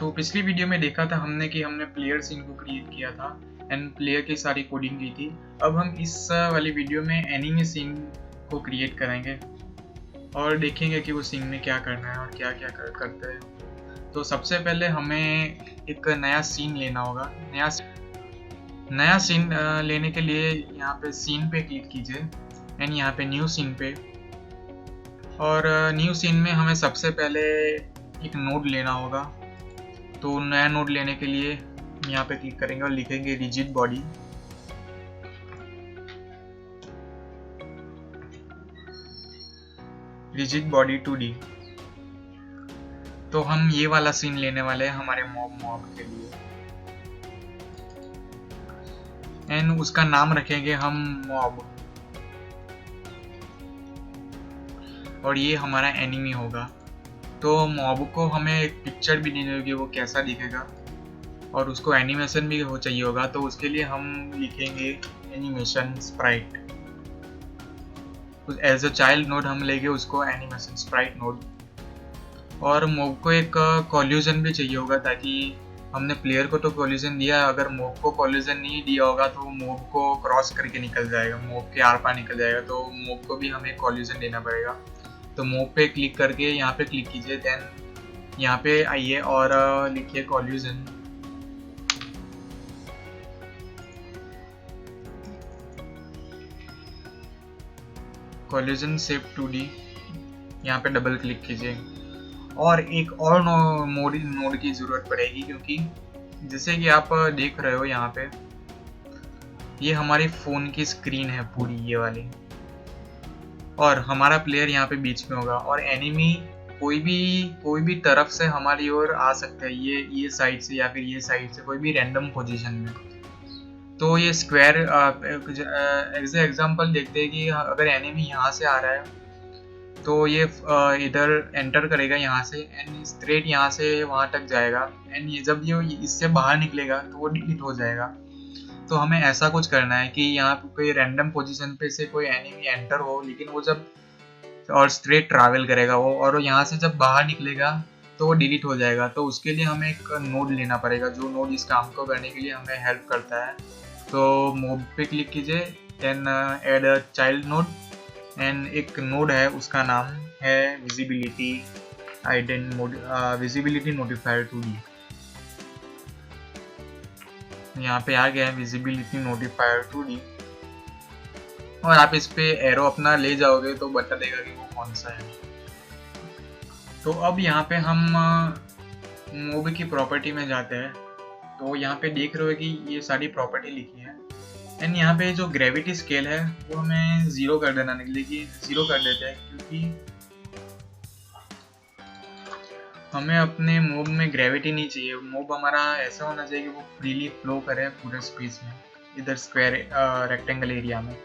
तो पिछली वीडियो में देखा था हमने कि हमने प्लेयर सीन को क्रिएट किया था एंड प्लेयर की सारी कोडिंग की थी। अब हम इस वाली वीडियो में एनिमी सीन को क्रिएट करेंगे और देखेंगे कि वो सीन में क्या करना है और क्या क्या करते हैं। तो सबसे पहले हमें एक नया सीन लेना होगा। नया सीन लेने के लिए यहाँ पे सीन पे क्लिक कीजिए एंड यहाँ पे न्यू सीन पे, और न्यू सीन में हमें सबसे पहले एक नोड लेना होगा। तो नया नोड लेने के लिए यहाँ पे क्लिक करेंगे और लिखेंगे rigid body. Rigid body 2D। तो हम ये वाला सीन लेने वाले हैं हमारे मॉब के लिए एंड उसका नाम रखेंगे हम मॉब, और ये हमारा एनिमी होगा। तो मॉब को हमें एक पिक्चर भी देनी होगी वो कैसा दिखेगा, और उसको एनिमेशन भी हो चाहिए होगा। तो उसके लिए हम लिखेंगे animation sprite. As a child node हम लेंगे उसको एनिमेशन स्प्राइट नोड। और मॉब को एक कॉल्यूजन भी चाहिए होगा, ताकि हमने प्लेयर को तो कॉल्यूजन दिया, अगर मॉब को कॉल्यूजन नहीं दिया होगा तो मॉब को क्रॉस करके निकल जाएगा, मॉब के आर पार निकल जाएगा। तो मॉब को भी हमें कॉल्यूजन देना पड़ेगा। तो मॉब पे क्लिक करके यहाँ पे क्लिक कीजिए, देन यहाँ पे आइए और लिखिए कॉल्यूजन। कॉल्यूजन शेप 2D, यहाँ पे डबल क्लिक कीजिए। और एक और नोड की ज़रूरत पड़ेगी, क्योंकि जैसे कि आप देख रहे हो यहाँ पे ये हमारी फ़ोन की स्क्रीन है पूरी ये वाली, और हमारा प्लेयर यहाँ पे बीच में होगा, और एनिमी कोई भी तरफ से हमारी ओर आ सकता है, ये साइड से या फिर ये साइड से, कोई भी रैंडम पोजीशन में। तो ये स्क्वायर एज एग्जांपल देखते हैं कि अगर एनिमी यहाँ से आ रहा है तो ये इधर एंटर करेगा यहाँ से एंड स्ट्रेट यहाँ से वहाँ तक जाएगा, एंड ये जब ये इससे बाहर निकलेगा तो वो डिलीट हो जाएगा। तो हमें ऐसा कुछ करना है कि यहाँ पे कोई रैंडम पोजीशन पे से कोई एनिमी एंटर हो, लेकिन वो जब और स्ट्रेट ट्रैवल करेगा वो, और यहाँ से जब बाहर निकलेगा तो वो डिलीट हो जाएगा। तो उसके लिए हमें एक नोड लेना पड़ेगा, जो नोड इस काम को करने के लिए हमें हेल्प करता है। तो मॉब पे क्लिक कीजिए, then add a child node, and एक नोड है उसका नाम है विजिबिलिटी विजिबिलिटी नोटिफायर 2D। यहाँ पे आ गया है विजिबिलिटी नोटिफायर 2D, और आप इस पे एरो अपना ले जाओगे तो बता देगा कि वो कौन सा है। तो अब यहाँ पे हम मॉब की प्रॉपर्टी में जाते हैं। तो यहाँ पे देख रहे हो कि ये सारी प्रॉपर्टी लिखी है, एंड यहाँ पे जो ग्रेविटी स्केल है वो हमें 0 कर देना निकले कि 0 कर देते हैं, क्योंकि हमें अपने मॉब में ग्रेविटी नहीं चाहिए। मॉब हमारा ऐसा होना चाहिए कि वो फ्रीली फ्लो करे पूरे स्पेस में, इधर स्क्वायर रेक्टेंगल एरिया में।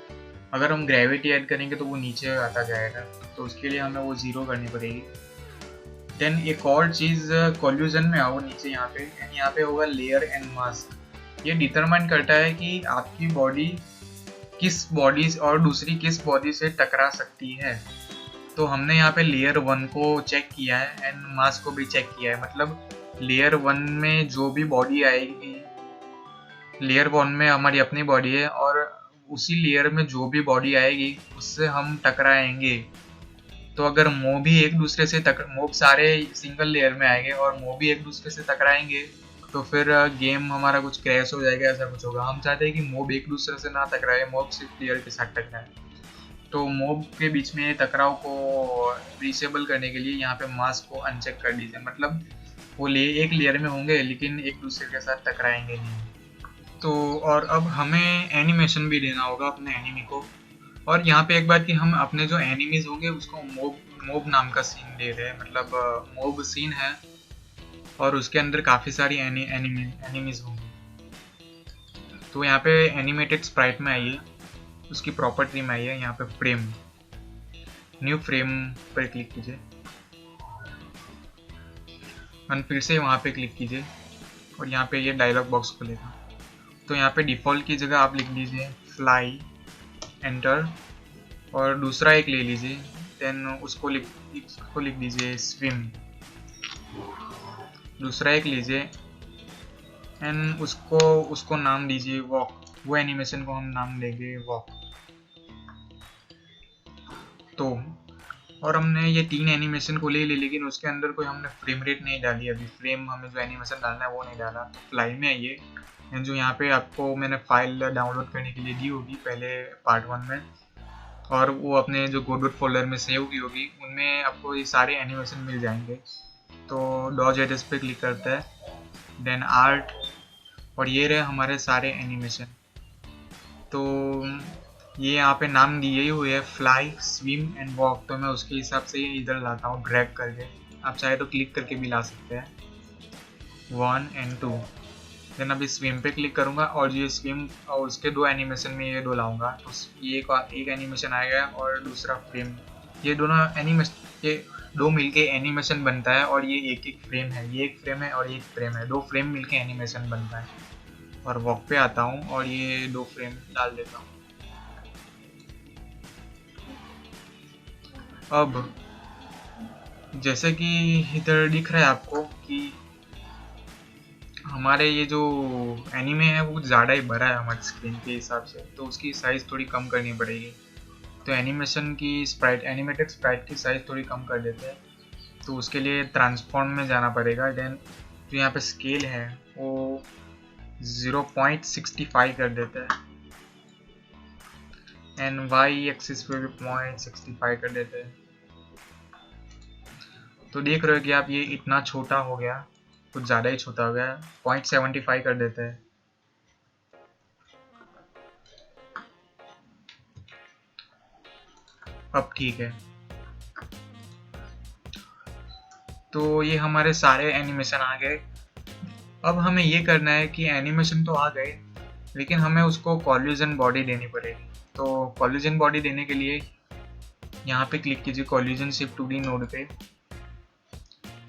अगर हम ग्रेविटी ऐड करेंगे तो वो नीचे आता जाएगा, तो उसके लिए हमें वो 0 करनी पड़ेगी। देन एक और चीज़ कॉल्यूजन में आओ नीचे यहाँ पे, एंड यहाँ पे होगा लेयर एंड मास्क। ये डिटरमाइन करता है कि आपकी बॉडी किस बॉडी और दूसरी किस बॉडी से टकरा सकती है। तो हमने यहाँ पे लेयर 1 को चेक किया है एंड मास्क को भी चेक किया है। मतलब लेयर 1 में जो भी बॉडी आएगी, लेयर 1 में हमारी अपनी बॉडी है, और उसी लेयर में जो भी बॉडी आएगी उससे हम टकराएंगे। तो अगर मॉब भी एक दूसरे से मॉब सारे सिंगल लेयर में आएंगे और मॉब भी एक दूसरे से टकराएंगे, तो फिर गेम हमारा कुछ क्रैश हो जाएगा, ऐसा कुछ होगा। हम चाहते हैं कि मॉब एक दूसरे से ना टकराए, मॉब सिर्फ प्लेयर के साथ टकराए। तो मॉब के बीच में टकराव को डिसेबल करने के लिए यहाँ पे मास्क को अनचेक कर दीजिए। मतलब वो एक लेयर में होंगे लेकिन एक दूसरे के साथ टकराएंगे नहीं। तो और अब हमें एनिमेशन भी देना होगा अपने एनिमी को। और यहाँ पे एक बात कि हम अपने जो एनिमीज होंगे उसको मॉब नाम का सीन दे रहे हैं, मतलब मॉब सीन है और उसके अंदर काफ़ी सारी एनिमीज होंगे। तो यहाँ पे एनिमेटेड स्प्राइट में आइए, उसकी प्रॉपर्टी में आइए, यहाँ पे फ्रेम, न्यू फ्रेम पर क्लिक कीजिए और फिर से वहाँ पे क्लिक कीजिए, और यहाँ पे ये डायलॉग बॉक्स खुलेगा। तो यहाँ पे डिफ़ॉल्ट की जगह आप लिख लीजिए फ्लाई, एंटर, और दूसरा एक ले लीजिए, देन उसको लिख दीजिए स्विम। दूसरा एक लीजिए एंड उसको उसको नाम दीजिए वॉक। वो एनिमेशन को हम नाम देंगे वॉक। तो और हमने ये 3 एनिमेशन को ले ली, लेकिन उसके अंदर कोई हमने फ्रेम रेट नहीं डाली अभी। फ्रेम हमें जो एनिमेशन डालना है वो नहीं डाला। तो फ्लाई में आइए, जो यहाँ पे आपको मैंने फाइल डाउनलोड करने के लिए दी होगी पहले पार्ट 1 में, और वो अपने जो गोडोट फोल्डर में सेव की होगी, उनमें आपको ये सारे एनिमेशन मिल जाएंगे। तो डॉज एड्रेस पे क्लिक करते हैं, देन आर्ट, और ये रहे हमारे सारे एनिमेशन। तो ये यहाँ पे नाम दिए हुए है फ्लाई, स्विम एंड वॉक। तो मैं उसके हिसाब से ये इधर लाता हूँ ड्रैग करके। आप चाहे तो क्लिक करके भी ला सकते हैं 1 and 2। देन अभी स्विम पे क्लिक करूँगा और ये स्विम और उसके 2 एनिमेशन में ये 2 लाऊंगा। तो ये एक एनिमेशन आएगा और दूसरा फ्रेम। ये दोनों एनिमेशन, ये 2 मिलके एनिमेशन बनता है, और ये एक एक फ्रेम है। ये एक फ्रेम है और ये एक फ्रेम है, 2 फ्रेम मिलके एनिमेशन बनता है। और वॉक पे आता हूँ और ये 2 फ्रेम डाल देता हूँ। अब जैसे कि इधर दिख रहा है आपको कि हमारे ये जो एनीमे है वो ज़्यादा ही बड़ा है हमारी स्क्रीन के हिसाब से, तो उसकी साइज़ थोड़ी कम करनी पड़ेगी। तो एनिमेशन की स्प्राइट, एनिमेटेड स्प्राइट की साइज़ थोड़ी कम कर देते हैं। तो उसके लिए ट्रांसफॉर्म में जाना पड़ेगा। देन जो यहाँ पे स्केल है वो 0.65 कर देते हैं, एंड वाई एक्सिस पे भी 0.65 कर देते हैं। तो देख रहे हो कि आप ये इतना छोटा हो गया, कुछ ज़्यादा ही छोटा हो गया। 0.75 कर देते हैं। अब ठीक है। तो ये हमारे सारे एनिमेशन आ गए। अब हमें ये करना है कि एनिमेशन तो आ गए, लेकिन हमें उसको कॉल्यूजन बॉडी देनी पड़ेगी। तो कॉल्यूजन बॉडी देने के लिए यहाँ पे क्लिक कीजिए कॉल्यूजन शिप 2D नोड पे।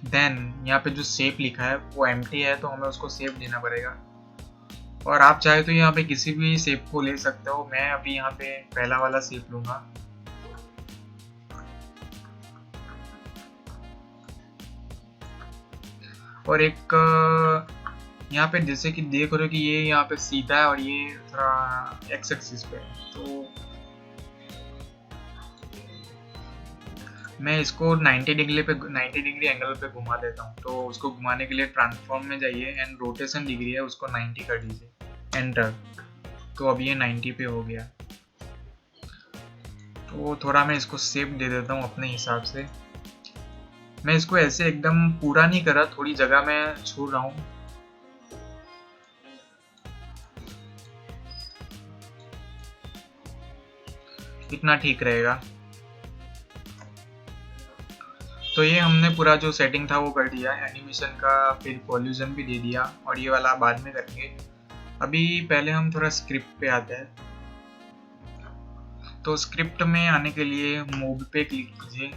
देन यहाँ पे जो शेप लिखा है वो एम्प्टी है, तो हमें उसको शेप देना पड़ेगा। और आप चाहे तो यहाँ पे किसी भी शेप को ले सकते हो। मैं अभी यहाँ पे पहला वाला शेप लूंगा। और एक यहाँ पे जैसे कि देख रहे हो कि ये यहाँ पे सीधा है और ये थोड़ा एक्स एक्सिस पे है, तो मैं इसको 90 डिग्री एंगल पे घुमा देता हूँ। तो उसको घुमाने के लिए ट्रांसफॉर्म में जाइए एंड रोटेशन डिग्री है उसको 90 कर दीजिए, एंटर। तो अब ये 90 पे हो गया। तो थोड़ा मैं इसको शेप दे देता हूँ अपने हिसाब से। मैं इसको ऐसे एकदम पूरा नहीं कर रहा, थोड़ी जगह मैं छोड़ रहा हूँ। इतना ठीक रहेगा। तो ये हमने पूरा जो सेटिंग था वो कर दिया, एनिमेशन का, फिर कॉल्यूजन भी दे दिया, और ये वाला बाद में करेंगे। अभी पहले हम थोड़ा स्क्रिप्ट पे आते हैं। तो स्क्रिप्ट में आने के लिए मूव पे क्लिक कीजिए,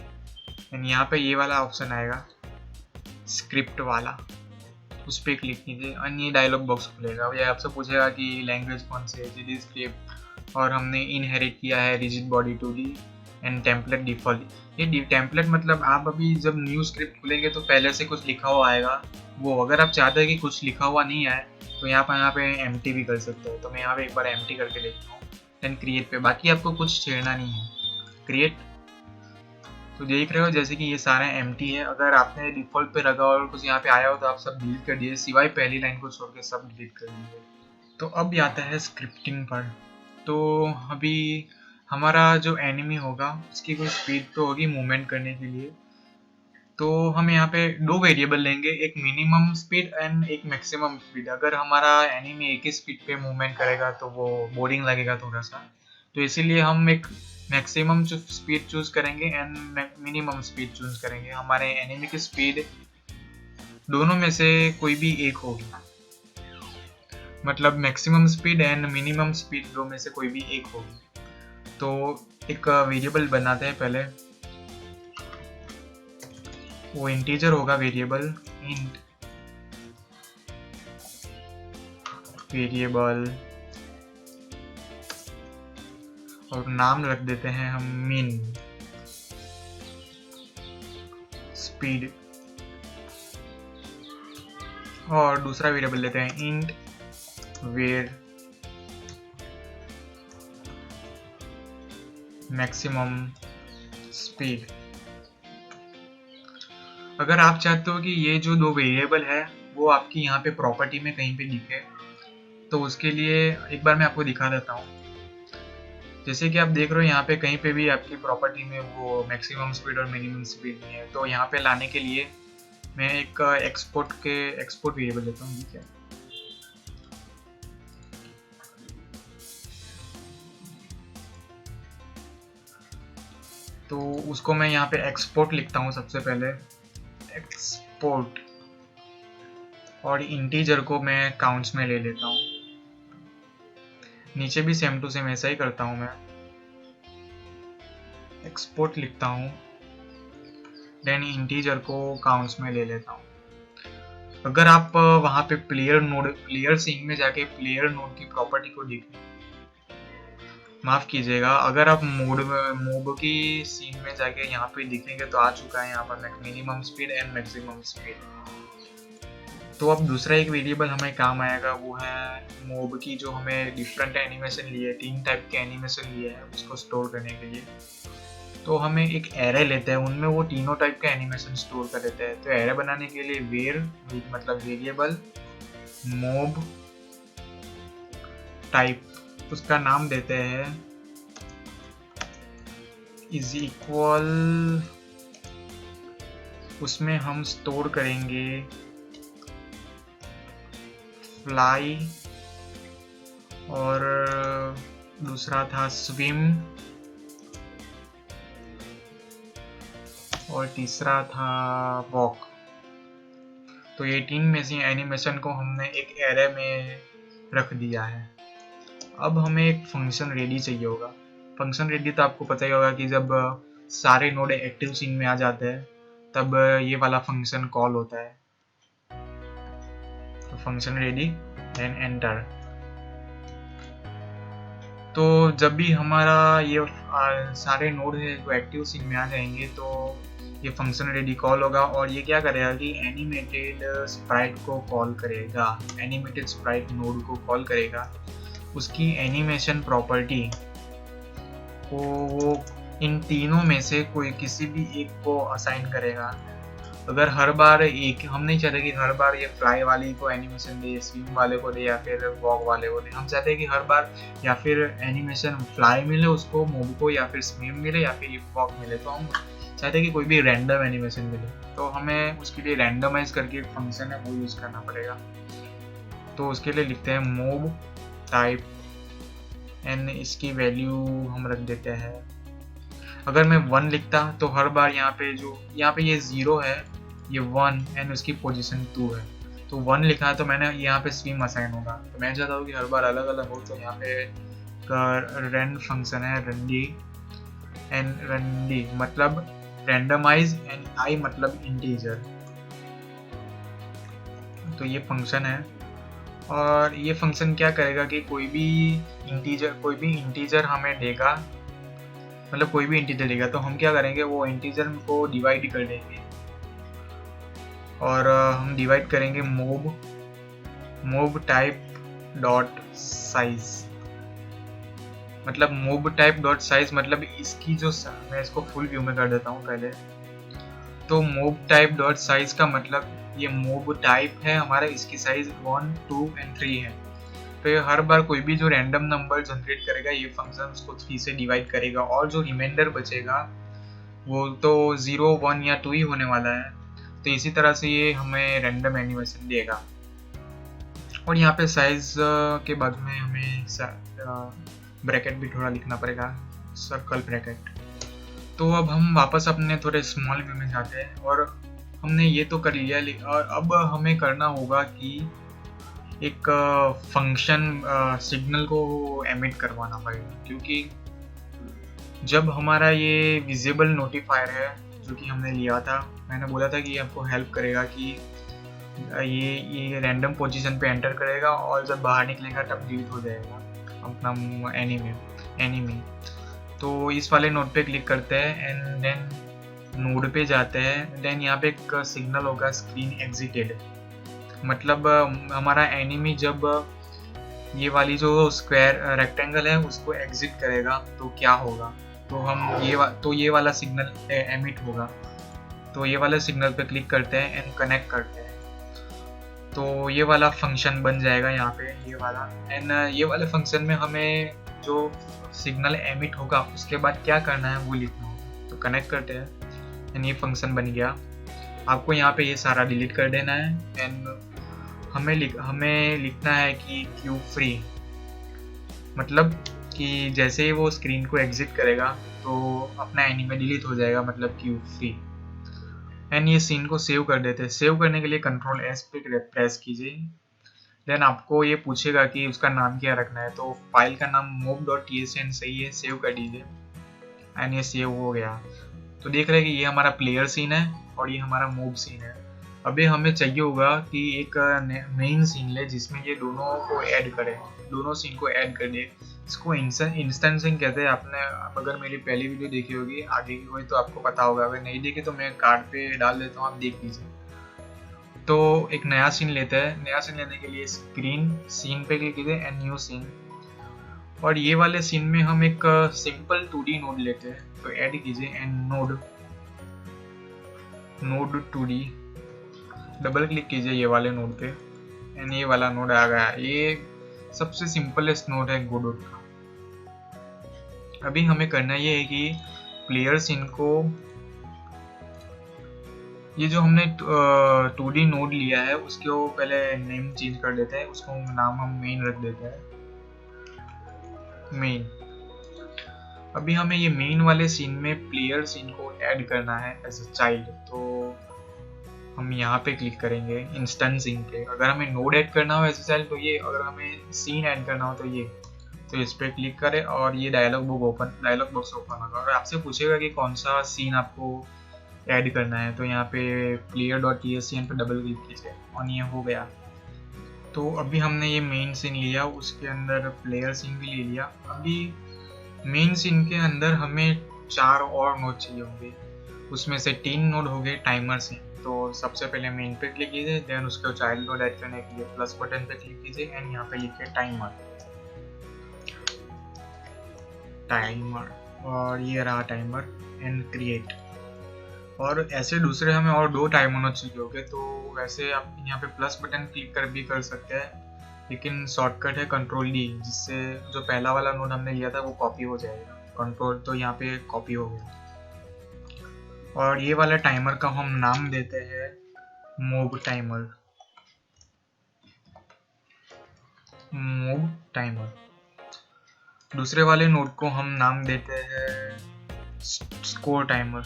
एंड यहाँ पे ये वाला ऑप्शन आएगा स्क्रिप्ट वाला, उस पर क्लिक कीजिए और ये डायलॉग बॉक्स खुलेगा। ये आपसे पूछेगा कि लैंग्वेज कौन सी है, जी स्क्रिप्ट, और हमने इनहेरिट किया है rigid body 2D and template default. ये टेम्पलेट मतलब आप अभी जब न्यू स्क्रिप्ट खुलेंगे तो पहले से कुछ लिखा हुआ आएगा वो। अगर आप चाहते हैं कि कुछ लिखा हुआ नहीं आए तो यहाँ पे एम्प्टी भी कर सकते हो। तो मैं यहाँ पे एक बार एम्प्टी करके देखता हूँ, देन क्रिएट पे। बाकी आपको कुछ छेड़ना नहीं है, क्रिएट। तो देख रहे हो जैसे कि ये सारे एम्प्टी है। अगर आपने डिफॉल्ट पे रखा और कुछ यहाँ पे आया हो तो आप सब डिलीट कर दिए, सिवाय पहली लाइन को छोड़ के सब डिलीट कर दीजिए। तो अब आता है स्क्रिप्टिंग पर। तो अभी हमारा जो एनिमी होगा उसकी कोई स्पीड तो होगी मूवमेंट करने के लिए। तो हम यहाँ पे 2 वेरिएबल लेंगे, एक मिनिमम स्पीड एंड एक मैक्सिमम स्पीड। अगर हमारा एनिमी एक ही स्पीड पे मूवमेंट करेगा तो वो बोरिंग लगेगा थोड़ा सा। तो इसीलिए हम एक मैक्सिमम स्पीड चूज करेंगे एंड मिनिमम स्पीड चूज करेंगे। हमारे एनिमी की स्पीड दोनों में से कोई भी एक होगी, मतलब maximum speed and minimum speed दो में से कोई भी एक होगी। तो एक वेरिएबल बनाते हैं पहले, वो इंटीजर होगा वेरिएबल, इंट वेरिएबल, और नाम रख देते हैं हम मिन स्पीड। और दूसरा वेरिएबल लेते हैं इंट वेर मैक्सिमम स्पीड। अगर आप चाहते हो कि ये जो दो वेरिएबल है वो आपकी यहाँ पे प्रॉपर्टी में कहीं पे दिखे, तो उसके लिए एक बार मैं आपको दिखा देता हूँ। जैसे कि आप देख रहे हो यहाँ पे कहीं पे भी आपकी प्रॉपर्टी में वो मैक्सिमम स्पीड और मिनिमम स्पीड नहीं है। तो यहाँ पे लाने के लिए मैं एक एक्सपोर्ट वेरिएबल लेता हूँ, ठीक है। तो उसको मैं यहाँ पे एक्सपोर्ट लिखता हूँ सबसे पहले, एक्सपोर्ट, और इंटीजर को मैं काउंट्स में ले लेता हूँ। नीचे भी सेम टू सेम ऐसा ही करता हूँ मैं, एक्सपोर्ट लिखता हूँ, देन इंटीजर को काउंट्स में ले लेता हूँ। अगर आप वहाँ पे प्लेयर सीन में जाके प्लेयर नोड की प्रॉपर्टी को देखें, माफ कीजिएगा, अगर आप मोब की सीन में जाके यहाँ पे दिखेंगे तो आ चुका है यहाँ पर minimum speed and maximum speed. तो अब दूसरा एक वेरिएबल हमें काम आएगा, वो है मोब की जो हमें डिफरेंट एनिमेशन लिए, 3 टाइप के एनिमेशन लिए हैं उसको स्टोर करने के लिए। तो हमें एक एरे लेते हैं, उनमें वो तीनों टाइप के एनिमेशन स्टोर कर देते हैं। तो एरे बनाने के लिए वेर मतलब वेरिएबल मोब टाइप, उसका नाम देते हैं इज इक्वल, उसमें हम स्टोर करेंगे फ्लाई, और दूसरा था स्विम, और तीसरा था वॉक। तो ये 3 में से एनिमेशन को हमने एक एरे में रख दिया है। अब हमें एक फंक्शन रेडी चाहिए होगा। फंक्शन रेडी तो आपको पता ही होगा कि जब सारे नोड एक्टिव सीन में आ जाते हैं तब ये वाला फंक्शन कॉल होता है। तो फंक्शन रेडी एंड एंटर। तो जब भी हमारा ये सारे नोड है जो एक्टिव सीन में आ जाएंगे तो ये फंक्शन रेडी कॉल होगा, और ये क्या करेगा कि एनिमेटेड स्प्राइट को कॉल करेगा, एनिमेटेड स्प्राइट नोड को कॉल करेगा, उसकी एनिमेशन प्रॉपर्टी को वो इन तीनों में से कोई किसी भी एक को असाइन करेगा। अगर हर बार एक, हम नहीं चाहते कि हर बार ये फ्लाई वाले को एनिमेशन दे, स्विम वाले को दे, या फिर वॉक वाले को दे। हम चाहते हैं कि हर बार या फिर एनिमेशन फ्लाई मिले उसको, मूव को, या फिर स्विम मिले, या फिर वॉक मिले। तो हम चाहते हैं कि कोई भी रैंडम एनिमेशन मिले। तो हमें उसके लिए रैंडमाइज करके एक फंक्शन है वो यूज करना पड़ेगा। तो उसके लिए लिखते हैं मूव टाइप एंड इसकी वैल्यू हम रख देते हैं, अगर मैं 1 लिखता तो हर बार यहाँ पे ये 0 है, ये 1 एंड उसकी पोजीशन 2 है। तो 1 लिखा है तो मैंने यहाँ पे स्विम असाइन होगा। तो मैं चाहता हूँ कि हर बार अलग अलग हो। तो यहाँ पे रन फंक्शन है, रंडी मतलब रैंडमाइज, एंड आई मतलब इंटीजर। तो ये फंक्शन है, और ये फंक्शन क्या करेगा कि कोई भी इंटीजर हमें देगा, मतलब कोई भी इंटीजर देगा तो हम क्या करेंगे, वो इंटीजर को डिवाइड कर देंगे, और हम डिवाइड करेंगे मोब टाइप डॉट साइज। मतलब मोब टाइप डॉट साइज मतलब इसकी जो, मैं इसको फुल व्यू में कर देता हूँ पहले। तो मोब टाइप डॉट साइज का मतलब ये मोब टाइप है हमारा, इसकी साइज 1, 2 एंड 3 है। तो ये हर बार कोई भी जो रैंडम नंबर जनरेट करेगा ये फंक्शन उसको 3 से डिवाइड करेगा, और जो रिमाइंडर बचेगा वो तो 0, 1 या 2 ही होने वाला है। तो इसी तरह से ये हमें रैंडम एनिमेशन देगा। और यहाँ पे साइज के बाद में हमें ब्रैकेट भी थोड़ा लिखना पड़ेगा, सर्कल ब्रैकेट। तो अब हम वापस अपने थोड़े स्मॉल व्यू में जाते हैं, और हमने ये तो कर लिया, और अब हमें करना होगा कि एक फंक्शन सिग्नल को एमिट करवाना पड़ेगा। क्योंकि जब हमारा ये विजिबल नोटिफायर है जो कि हमने लिया था, मैंने बोला था कि आपको हेल्प करेगा कि ये रैंडम पोजीशन पे एंटर करेगा, और जब बाहर निकलेगा तब डिलीट हो जाएगा अपना एनिमी। तो इस वाले नोड पे क्लिक करते हैं एंड देन नोड पे जाते हैं। देन यहाँ पे एक सिग्नल होगा स्क्रीन एग्जिटेड। मतलब हमारा एनिमी जब ये वाली जो स्क्वायर रेक्टेंगल है उसको एग्जिट करेगा तो क्या होगा, तो हम तो ये वाला सिग्नल एमिट होगा। तो ये वाले सिग्नल पे क्लिक करते हैं एंड कनेक्ट करते हैं, तो ये वाला फंक्शन बन जाएगा यहाँ पे, ये वाला। एंड ये वाले फंक्शन में हमें जो सिग्नल एमिट होगा उसके बाद क्या करना है वो लिखना होगा। तो कनेक्ट करते हैं एंड ये फंक्शन बन गया। आपको यहाँ पे ये सारा डिलीट कर देना है एंड हमें लिखना है कि क्यू फ्री, मतलब कि जैसे ही वो स्क्रीन को एग्जिट करेगा तो अपना एनिमे डिलीट हो जाएगा, मतलब क्यू फ्री। एंड ये सीन को सेव कर देते हैं। सेव करने के लिए कंट्रोल एस पे प्रेस कीजिए। देन आपको ये पूछेगा कि उसका नाम क्या रखना है, तो फाइल का नाम mob.tsn सही है, सेव कर दीजिए एंड ये सेव हो गया। तो देख रहे हैं कि ये हमारा प्लेयर सीन है और ये हमारा मोब सीन है। अभी हमें चाहिए होगा कि एक मेन सीन ले जिसमें ये दोनों को ऐड करें, दोनों सीन को ऐड कर दे। इसको इंस्टेंसिंग कहते हैं। आप अगर मेरी पहली वीडियो देखी होगी आगे की कोई तो आपको पता होगा, अगर नहीं देखी तो मैं कार्ड पे डाल देता हूँ, आप देख लीजिए। तो एक नया सीन लेते हैं। नया सीन लेने के लिए स्क्रीन सीन पे क्लिक कीजिए एंड न्यू सीन, और ये वाले सीन में हम एक सिंपल 2D नोड लेते हैं। तो ऐड कीजिए and node 2D, double click कीजिए ये वाले नोड पे एंड ये वाला नोड आ गया। ये सबसे सिंपलेस्ट नोड है गोडोट का। अभी हमें करना ये है कि प्लेयर सीन को, ये जो हमने 2D नोड लिया है उसको पहले नेम चेंज कर देते हैं। उसको नाम हम मेन रख देते हैं, मेन। अभी हमें ये मेन वाले सीन में प्लेयर सीन को ऐड करना है एज अ चाइल्ड। तो हम यहाँ पे क्लिक करेंगे इंस्टेंसिंग पे। अगर हमें नोड ऐड करना हो एज अ चाइल्ड तो ये, अगर हमें सीन ऐड करना हो तो ये, तो इस पे क्लिक करें और ये डायलॉग बॉक्स ओपन होगा और आपसे पूछेगा कि कौन सा सीन आपको ऐड करना है। तो यहाँ पे player.tsn पे डबल क्लिक कीजिए और ये हो गया। तो अभी हमने ये मेन सीन लिया, उसके अंदर प्लेयर सीन भी ले लिया। अभी मेन सीन के अंदर हमें 4 और नोड चाहिए होंगे, उसमें से 3 नोड हो गए टाइमर से। तो सबसे पहले मेन पे क्लिक कीजिए, देन उसको चाइल्ड नोड ऐड करने के लिए प्लस बटन पे क्लिक कीजिए एंड यहाँ पे लिखिए टाइमर, और ये रहा टाइमर एंड क्रिएट। और ऐसे दूसरे हमें और 2 टाइमर चाहिए होंगे। तो वैसे आप यहाँ पे प्लस बटन क्लिक कर भी कर सकते हैं, लेकिन शॉर्टकट है कंट्रोल डी, जिससे जो पहला वाला नोड हमने लिया था वो कॉपी हो जाएगा। कंट्रोल, तो यहाँ पे कॉपी हो गया। और ये वाला टाइमर का हम नाम देते हैं मोब टाइमर। दूसरे वाले नोड को हम नाम देते हैं स्कोर टाइमर।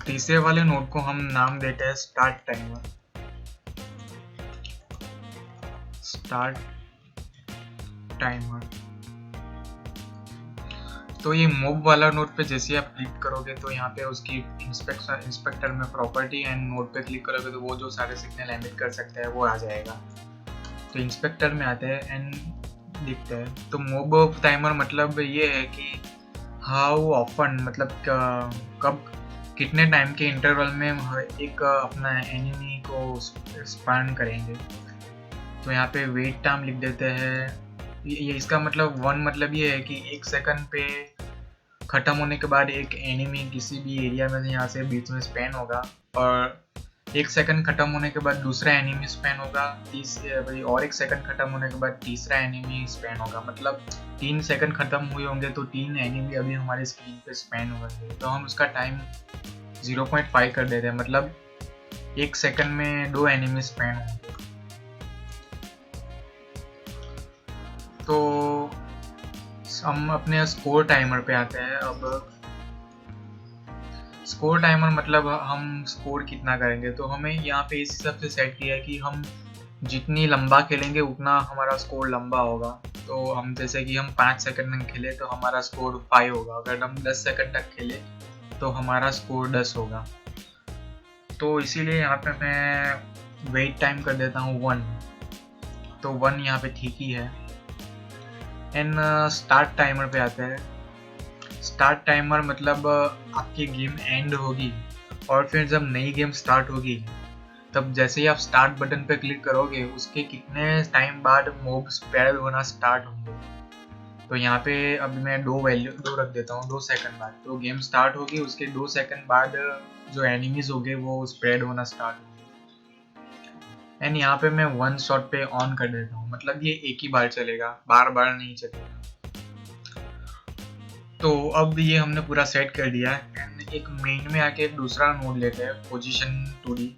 तीसरे वाले नोड को हम नाम देते हैं स्टार्ट टाइमर। तो ये मोब वाला नोड पे जैसे आप क्लिक करोगे तो यहाँ पे उसकी इंस्पेक्टर में प्रॉपर्टी एंड नोड पे क्लिक करोगे तो वो जो सारे सिग्नल एमिट कर सकते हैं वो आ जाएगा। तो इंस्पेक्टर में आते हैं एंड दिखते हैं। तो मोब टाइमर मतलब ये है कि हाउ ऑफन, मतलब कब कितने टाइम के इंटरवल में एक अपना एनिमी को स्पैन करेंगे। तो यहाँ पे वेट टाइम लिख देते हैं। ये इसका मतलब 1 मतलब ये है कि 1 सेकंड पे ख़त्म होने के बाद एक एनिमी किसी भी एरिया में यहाँ से बीच में स्पैन होगा, और 1 सेकंड ख़त्म होने के बाद दूसरा एनिमी स्पैन होगा, और 1 सेकंड ख़त्म होने के बाद तीसरा एनिमी स्पैन होगा। मतलब 3 सेकंड ख़त्म हुए होंगे तो 3 एनिमी अभी हमारे स्क्रीन पे स्पैन होंगे। तो हम उसका टाइम 0.5 कर देते हैं, मतलब 1 सेकंड में 2 एनिमी स्पैन होंगे। तो हम अपने स्कोर टाइमर पे आते हैं। अब स्कोर टाइमर मतलब हम स्कोर कितना करेंगे। तो हमें यहाँ पे इस हिसाब से सेट किया है कि हम जितनी लंबा खेलेंगे उतना हमारा स्कोर लंबा होगा। तो हम जैसे कि हम 5 सेकंड में खेले तो हमारा स्कोर 5 होगा। अगर हम 10 सेकंड तक खेले तो हमारा स्कोर 10 होगा। तो इसीलिए यहाँ पे मैं वेट टाइम कर देता हूँ 1। तो 1 यहाँ पे ठीक ही है। एंड स्टार्ट टाइमर पे आते हैं। स्टार्ट टाइमर मतलब आपकी गेम एंड होगी और फिर जब नई गेम स्टार्ट होगी तब जैसे ही आप स्टार्ट बटन पे क्लिक करोगे उसके कितने टाइम बाद मोब स्प्रेड होना स्टार्ट होंगे। तो यहाँ पे अभी मैं दो रख देता हूँ, 2 सेकंड बाद तो गेम स्टार्ट होगी, उसके 2 सेकंड बाद जो एनिमीज होंगे वो स्प्रेड होना स्टार्ट होंगे। एंड यहाँ पे मैं 1 शॉट पे ऑन कर देता हूँ, मतलब ये एक ही बार चलेगा, बार बार नहीं चलेगा। तो अब ये हमने पूरा सेट कर दिया है। एंड एक मेन में आके एक दूसरा नोड लेते हैं, पोजीशन 2D।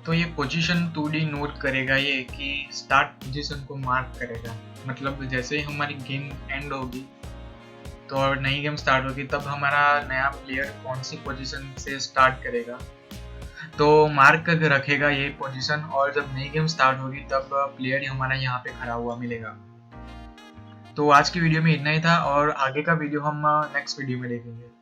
तो ये पोजीशन 2D नोट करेगा ये कि स्टार्ट पोजीशन को मार्क करेगा, मतलब जैसे ही हमारी गेम एंड होगी तो और नई गेम स्टार्ट होगी तब हमारा नया प्लेयर कौन सी पोजीशन से स्टार्ट करेगा तो मार्क करके रखेगा ये पोजीशन, और जब नई गेम स्टार्ट होगी तब प्लेयर हमारा यहाँ पे खड़ा हुआ मिलेगा। तो आज की वीडियो में इतना ही था और आगे का वीडियो हम नेक्स्ट वीडियो में देखेंगे।